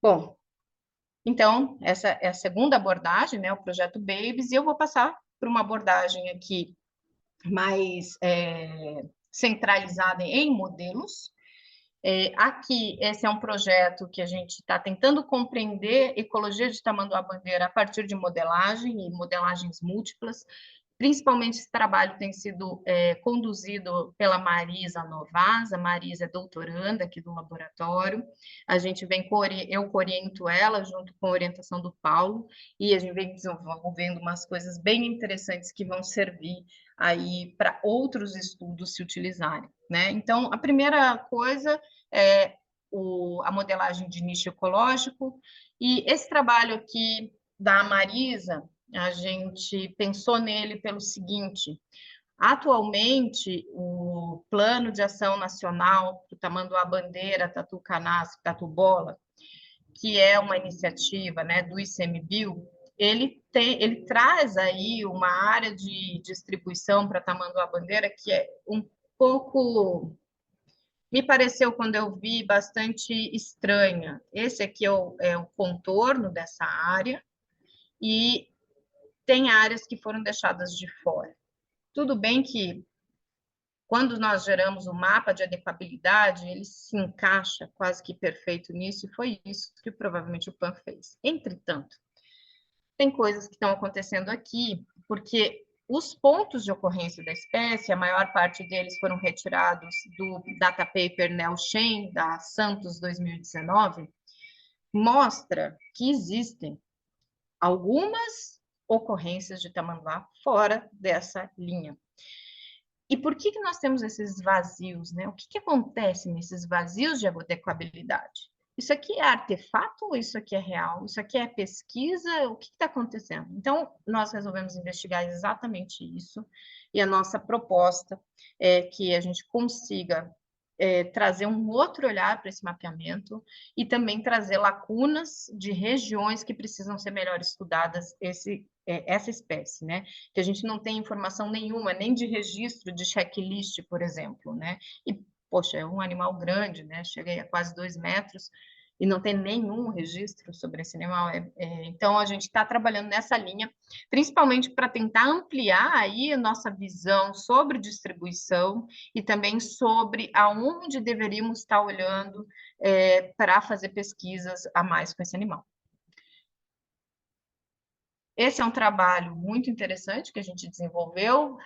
Bom, então, essa é a segunda abordagem, né, o projeto Babies, e eu vou passar para uma abordagem aqui mais centralizada em modelos. Aqui, esse é um projeto que a gente está tentando compreender ecologia de tamanduá-bandeira a partir de modelagem e modelagens múltiplas. Principalmente esse trabalho tem sido conduzido pela Marisa Novas. A Marisa é doutoranda aqui do laboratório. A gente vem, eu oriento ela junto com a orientação do Paulo, e a gente vem desenvolvendo umas coisas bem interessantes que vão servir aí para outros estudos se utilizarem, né? Então, a primeira coisa é a modelagem de nicho ecológico, e esse trabalho aqui da Marisa, a gente pensou nele pelo seguinte: atualmente, o Plano de Ação Nacional para o Tamanduá-Bandeira, Tatu-Canastra, Tatu-Bola, que é uma iniciativa, né, do ICMBio, ele traz aí uma área de distribuição para Tamanduá-Bandeira que é um pouco, me pareceu, quando eu vi, bastante estranha. Esse aqui é o contorno dessa área, e tem áreas que foram deixadas de fora. Tudo bem que, quando nós geramos o mapa de adequabilidade, ele se encaixa quase que perfeito nisso, e foi isso que provavelmente o PAN fez. Entretanto, tem coisas que estão acontecendo aqui, porque os pontos de ocorrência da espécie, a maior parte deles foram retirados do data paper NeoChain, da Santos 2019, mostra que existem algumas ocorrências de tamanduá fora dessa linha. E por que nós temos esses vazios, né? O que acontece nesses vazios de adequabilidade? Isso aqui é artefato ou isso aqui é real? Isso aqui é pesquisa? O que está acontecendo? Então, nós resolvemos investigar exatamente isso, e a nossa proposta é que a gente consiga trazer um outro olhar para esse mapeamento e também trazer lacunas de regiões que precisam ser melhor estudadas essa espécie, né? Que a gente não tem informação nenhuma, nem de registro de checklist, por exemplo, né? E, poxa, é um animal grande, né? Chega a quase 2 metros, e não tem nenhum registro sobre esse animal. Então, a gente está trabalhando nessa linha, principalmente para tentar ampliar aí a nossa visão sobre distribuição e também sobre aonde deveríamos estar olhando para fazer pesquisas a mais com esse animal. Esse é um trabalho muito interessante que a gente desenvolveu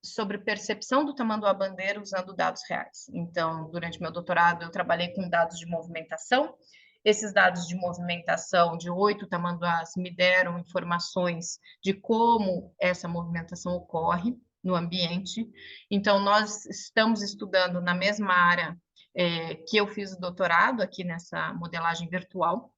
sobre percepção do tamanduá-bandeira usando dados reais. Então, durante meu doutorado, eu trabalhei com dados de movimentação. Esses dados de movimentação de 8 tamanduás me deram informações de como essa movimentação ocorre no ambiente. Então, nós estamos estudando na mesma área que eu fiz o doutorado, aqui nessa modelagem virtual.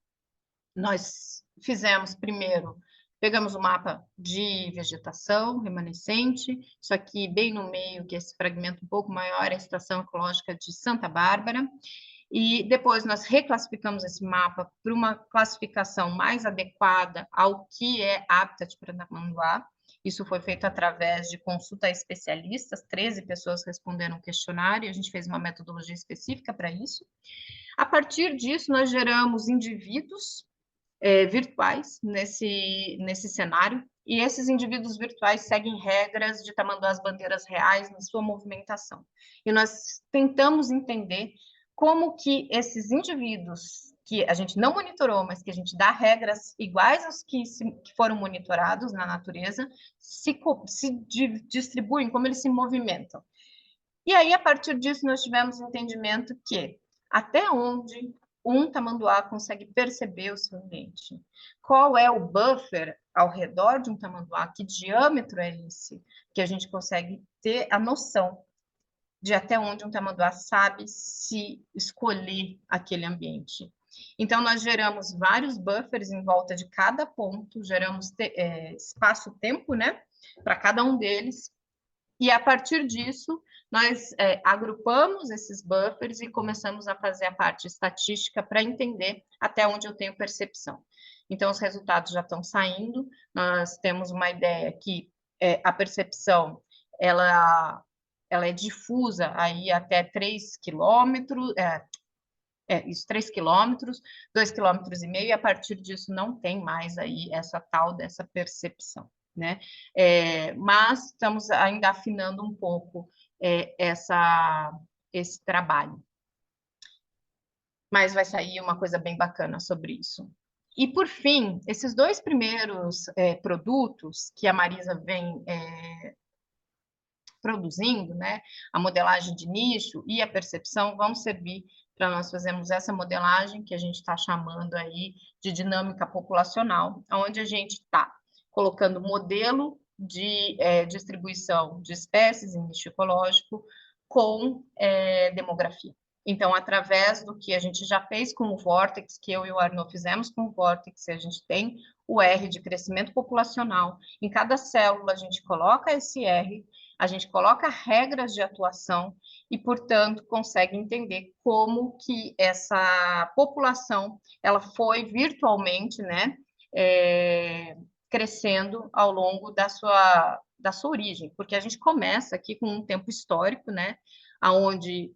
Nós fizemos primeiro, pegamos o mapa de vegetação remanescente, isso aqui bem no meio, que é esse fragmento um pouco maior, é a Estação Ecológica de Santa Bárbara, e depois nós reclassificamos esse mapa para uma classificação mais adequada ao que é habitat para tamanduá, Isso foi feito através de consulta a especialistas, 13 pessoas responderam o questionário, e a gente fez uma metodologia específica para isso. A partir disso, nós geramos indivíduos virtuais nesse cenário, e esses indivíduos virtuais seguem regras de tamanduás bandeiras reais na sua movimentação. E nós tentamos entender como que esses indivíduos que a gente não monitorou, mas que a gente dá regras iguais aos que foram monitorados na natureza, se distribuem, como eles se movimentam. E aí, a partir disso, nós tivemos entendimento que até onde um tamanduá consegue perceber o seu ambiente. Qual é o buffer ao redor de um tamanduá? Que diâmetro é esse? Que a gente consegue ter a noção de até onde um tamanduá sabe se escolher aquele ambiente. Então, nós geramos vários buffers em volta de cada ponto, geramos espaço-tempo, né, para cada um deles, e a partir disso, nós agrupamos esses buffers e começamos a fazer a parte estatística para entender até onde eu tenho percepção. Então, os resultados já estão saindo, nós temos uma ideia que a percepção, ela é difusa aí até 3 quilômetros, 3 quilômetros, 2,5 quilômetros, e a partir disso não tem mais aí essa tal dessa percepção, né? Mas estamos ainda afinando um pouco esse trabalho. Mas vai sair uma coisa bem bacana sobre isso. E, por fim, esses dois primeiros produtos que a Marisa vem produzindo, né, a modelagem de nicho e a percepção, vão servir para nós fazermos essa modelagem que a gente está chamando aí de dinâmica populacional, onde a gente está colocando modelo de distribuição de espécies em nicho ecológico com demografia. Então, através do que a gente já fez com o Vortex, que eu e o Arnaud fizemos com o Vortex, a gente tem o R de crescimento populacional. Em cada célula, a gente coloca esse R, a gente coloca regras de atuação e, portanto, consegue entender como que essa população ela foi virtualmente, né, crescendo ao longo da sua origem, porque a gente começa aqui com um tempo histórico, né, onde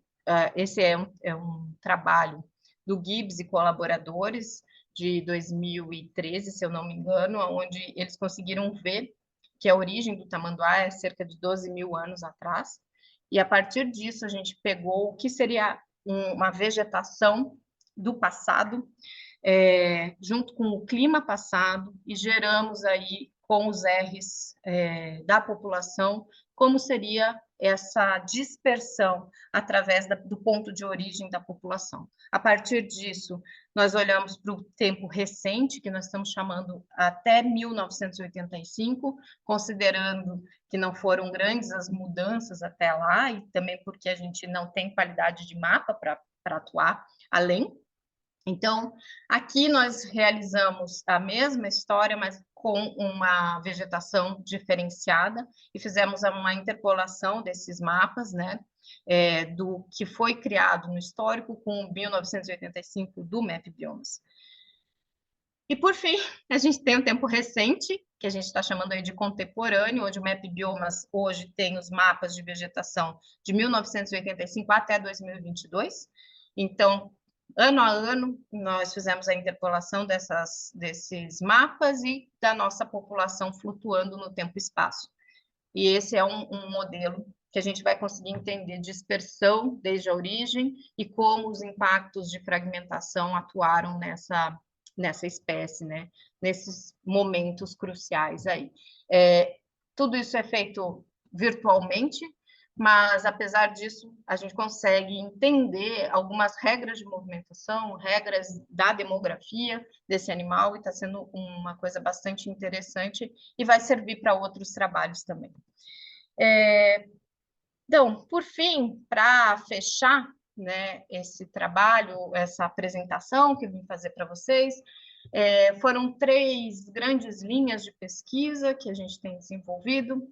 esse é um trabalho do Gibbs e colaboradores de 2013, se eu não me engano, onde eles conseguiram ver que a origem do tamanduá é cerca de 12 mil anos atrás, e a partir disso a gente pegou o que seria uma vegetação do passado, junto com o clima passado, e geramos aí com os R's da população, como seria essa dispersão através do ponto de origem da população. A partir disso, nós olhamos para o tempo recente, que nós estamos chamando até 1985, considerando que não foram grandes as mudanças até lá, e também porque a gente não tem qualidade de mapa para atuar além. Então, aqui nós realizamos a mesma história, mas com uma vegetação diferenciada, e fizemos uma interpolação desses mapas, né, do que foi criado no histórico com 1985 do MAP Biomas. E, por fim, a gente tem um tempo recente, que a gente está chamando aí de contemporâneo, onde o MAP Biomas hoje tem os mapas de vegetação de 1985 até 2022. Então, ano a ano, nós fizemos a interpolação desses mapas e da nossa população flutuando no tempo e espaço. E esse é um modelo que a gente vai conseguir entender dispersão desde a origem e como os impactos de fragmentação atuaram nessa espécie, né? Nesses momentos cruciais aí. Tudo isso é feito virtualmente, mas, apesar disso, a gente consegue entender algumas regras de movimentação, regras da demografia desse animal, e está sendo uma coisa bastante interessante e vai servir para outros trabalhos também. Então, por fim, para fechar, né, esse trabalho, essa apresentação que eu vim fazer para vocês, foram 3 grandes linhas de pesquisa que a gente tem desenvolvido.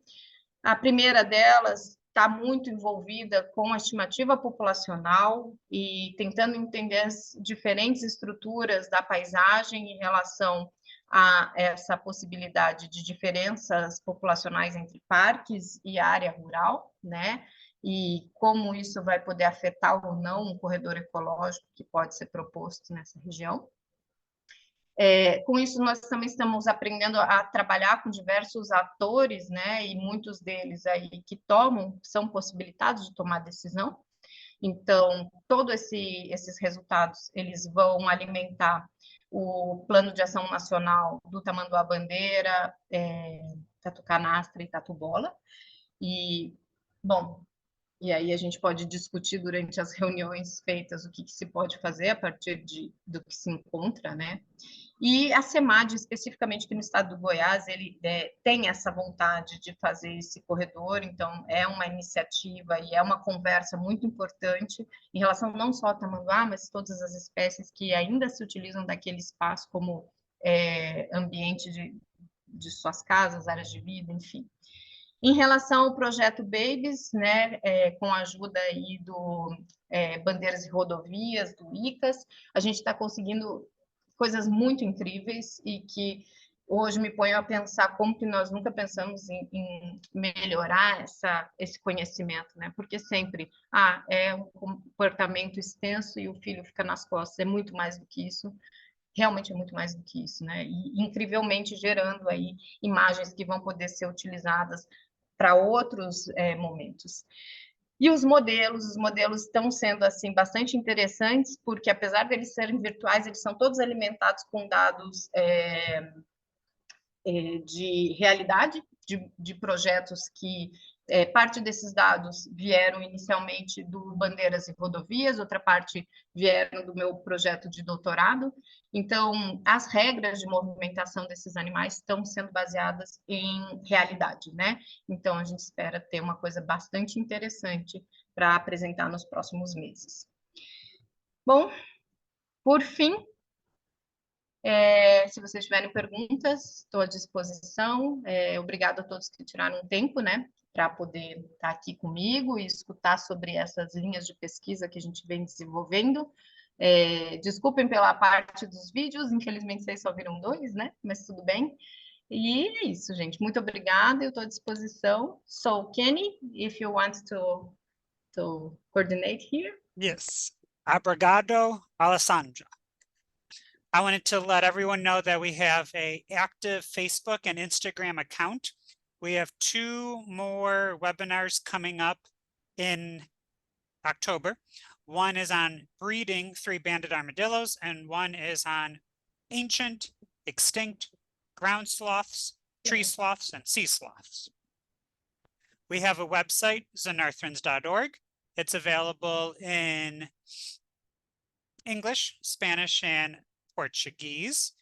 A primeira delas está muito envolvida com a estimativa populacional e tentando entender as diferentes estruturas da paisagem em relação há essa possibilidade de diferenças populacionais entre parques e área rural, né? E como isso vai poder afetar ou não um corredor ecológico que pode ser proposto nessa região. Com isso, nós também estamos aprendendo a trabalhar com diversos atores, né? E muitos deles aí que são possibilitados de tomar decisão. Então, todos esses resultados, eles vão alimentar o Plano de Ação Nacional do Tamanduá-Bandeira, Tatu Canastra e Tatu Bola. E, bom, e aí a gente pode discutir durante as reuniões feitas o que se pode fazer a partir do que se encontra, né? E a SEMAD, especificamente aqui no estado do Goiás, ele tem essa vontade de fazer esse corredor, então é uma iniciativa e é uma conversa muito importante em relação não só ao tamanduá, mas todas as espécies que ainda se utilizam daquele espaço como ambiente de suas casas, áreas de vida, enfim. Em relação ao projeto Babies, né, com a ajuda aí do Bandeiras e Rodovias, do ICAS, a gente está conseguindo coisas muito incríveis e que hoje me ponho a pensar como que nós nunca pensamos em melhorar esse conhecimento, né? Porque sempre, é um comportamento extenso e o filho fica nas costas, é muito mais do que isso, realmente é muito mais do que isso, né? E incrivelmente gerando aí imagens que vão poder ser utilizadas para outros momentos. E os modelos estão sendo assim bastante interessantes, porque apesar deles serem virtuais, eles são todos alimentados com dados de realidade, de projetos que parte desses dados vieram inicialmente do Bandeiras e Rodovias, outra parte vieram do meu projeto de doutorado. Então, as regras de movimentação desses animais estão sendo baseadas em realidade, né? Então, a gente espera ter uma coisa bastante interessante para apresentar nos próximos meses. Bom, por fim, se vocês tiverem perguntas, estou à disposição. Obrigado a todos que tiraram um tempo, né, para poder estar aqui comigo e escutar sobre essas linhas de pesquisa que a gente vem desenvolvendo. Desculpem pela parte dos vídeos, infelizmente vocês só viram 2, né, mas tudo bem. E é isso, gente. Muito obrigada, eu estou à disposição. So, Kenny, if you want to coordinate here. Yes. Obrigado, Alessandra. I wanted to let everyone know that we have an active Facebook and Instagram account. We have 2 more webinars coming up in October. One is on breeding 3-banded armadillos, and one is on ancient, extinct ground sloths, tree sloths, and sea sloths. We have a website, xenarthrans.org. It's available in English, Spanish, and Portuguese.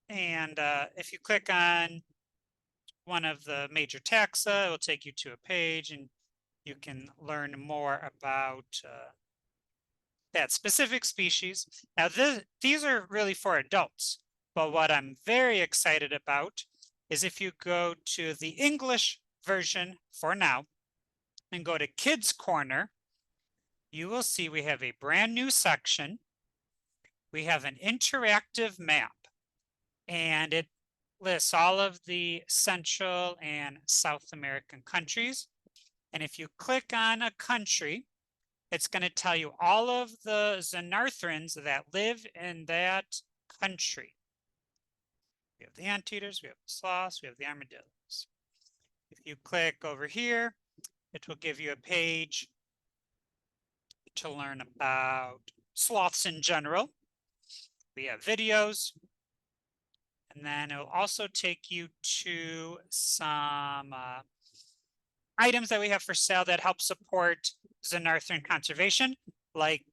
And if you click on one of the major taxa, it will take you to a page and you can learn more about that specific species. Now, these are really for adults, but what I'm very excited about is if you go to the English version for now and go to Kids Corner, you will see we have a brand new section. We have an interactive map, and it lists all of the Central and South American countries. And if you click on a country, it's going to tell you all of the xenarthrans that live in that country. We have the anteaters, we have the sloths, we have the armadillos. If you click over here, it will give you a page to learn about sloths in general. We have videos, and then it will also take you to some items that we have for sale that help support xenarthran conservation. Like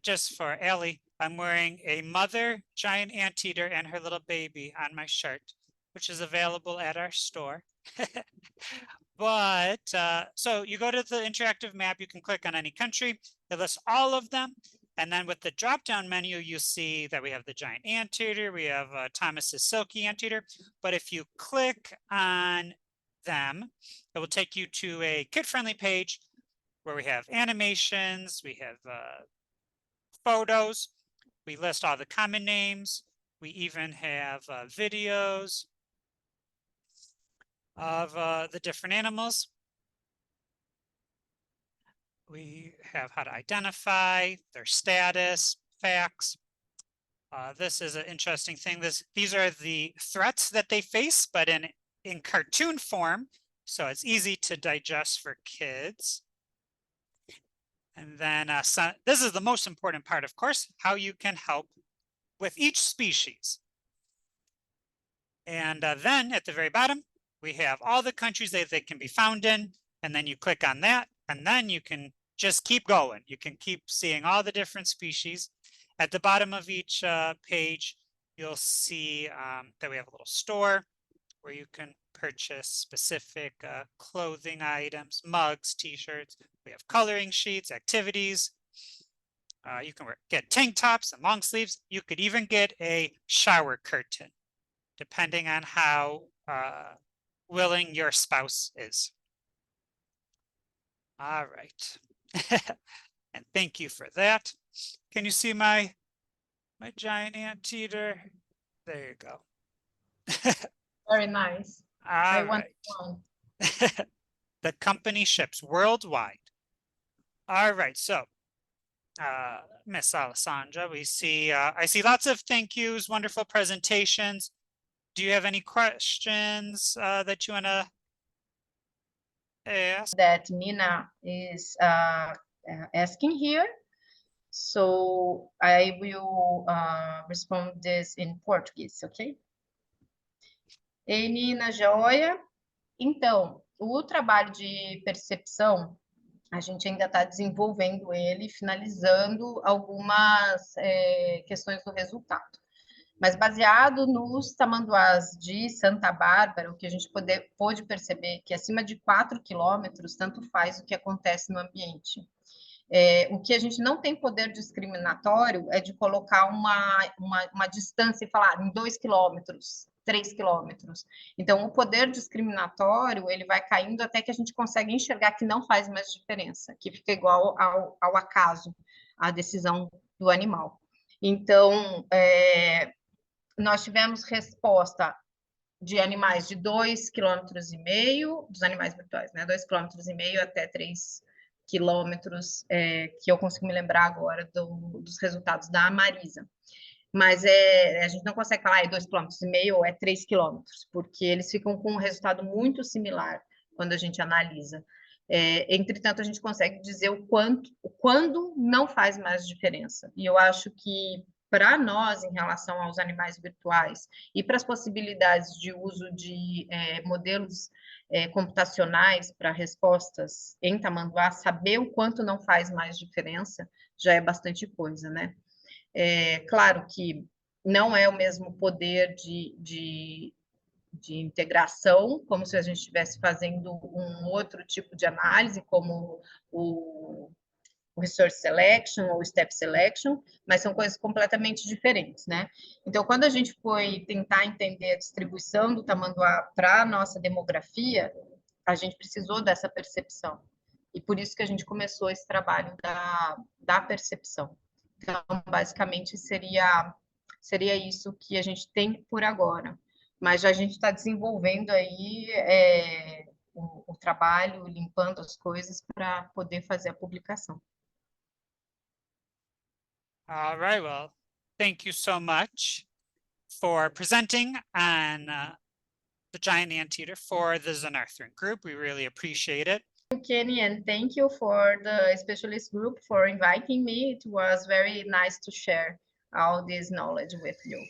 just for Ellie, I'm wearing a mother giant anteater and her little baby on my shirt, which is available at our store. But so you go to the interactive map, you can click on any country, it lists all of them. And then with the drop-down menu, you see that we have the giant anteater, we have Thomas's silky anteater. But if you click on them, it will take you to a kid-friendly page where we have animations, we have photos, we list all the common names, We even have videos of the different animals. We have how to identify their status, facts. This is an interesting thing. These are the threats that they face, but in cartoon form, so it's easy to digest for kids. And then this is the most important part, of course, how you can help with each species. And then at the very bottom, we have all the countries that they can be found in, and then you click on that, and then you can just keep going. You can keep seeing all the different species. At the bottom of each page, you'll see that we have a little store where you can purchase specific clothing items, mugs, t-shirts. We have coloring sheets, activities. You can get tank tops and long sleeves. You could even get a shower curtain, depending on how willing your spouse is. All right. And thank you for that. Can you see my giant anteater? There you go. Very nice. All want right. one. The company ships worldwide. All right, so Miss Alessandra, we see I see lots of thank yous, wonderful presentations. Do you have any questions that you want to ask? That Nina is asking here. So I will respond this in Portuguese, ok? Ei, Nina, joia? Então, o trabalho de percepção, a gente ainda está desenvolvendo ele, finalizando algumas questões do resultado. Mas baseado nos tamanduás de Santa Bárbara, o que a gente pôde perceber que acima de 4 quilômetros, tanto faz o que acontece no ambiente. O que a gente não tem poder discriminatório é de colocar uma distância e falar em 2 quilômetros, 3 quilômetros. Então, o poder discriminatório, ele vai caindo até que a gente consegue enxergar que não faz mais diferença, que fica igual ao acaso, à decisão do animal. Então, nós tivemos resposta de animais de 2,5 km, dos animais virtuais, né? 2,5 km até 3 quilômetros, que eu consigo me lembrar agora dos resultados da Marisa. Mas a gente não consegue falar 2,5 km ou 3 quilômetros, porque eles ficam com um resultado muito similar quando a gente analisa. Entretanto, a gente consegue dizer quando não faz mais diferença. E eu acho que, para nós, em relação aos animais virtuais e para as possibilidades de uso de modelos computacionais para respostas em tamanduá, saber o quanto não faz mais diferença já é bastante coisa, né? Claro que não é o mesmo poder de integração, como se a gente estivesse fazendo um outro tipo de análise, como o Resource Selection ou Step Selection, mas são coisas completamente diferentes, né? Então, quando a gente foi tentar entender a distribuição do tamanduá para a nossa demografia, a gente precisou dessa percepção. E por isso que a gente começou esse trabalho da percepção. Então, basicamente, seria isso que a gente tem por agora. Mas a gente está desenvolvendo aí o trabalho, limpando as coisas para poder fazer a publicação. All right, well, thank you so much for presenting on the giant anteater for the Xenarthran group. We really appreciate it. Thank you, Kenny, and thank you for the specialist group for inviting me. It was very nice to share all this knowledge with you.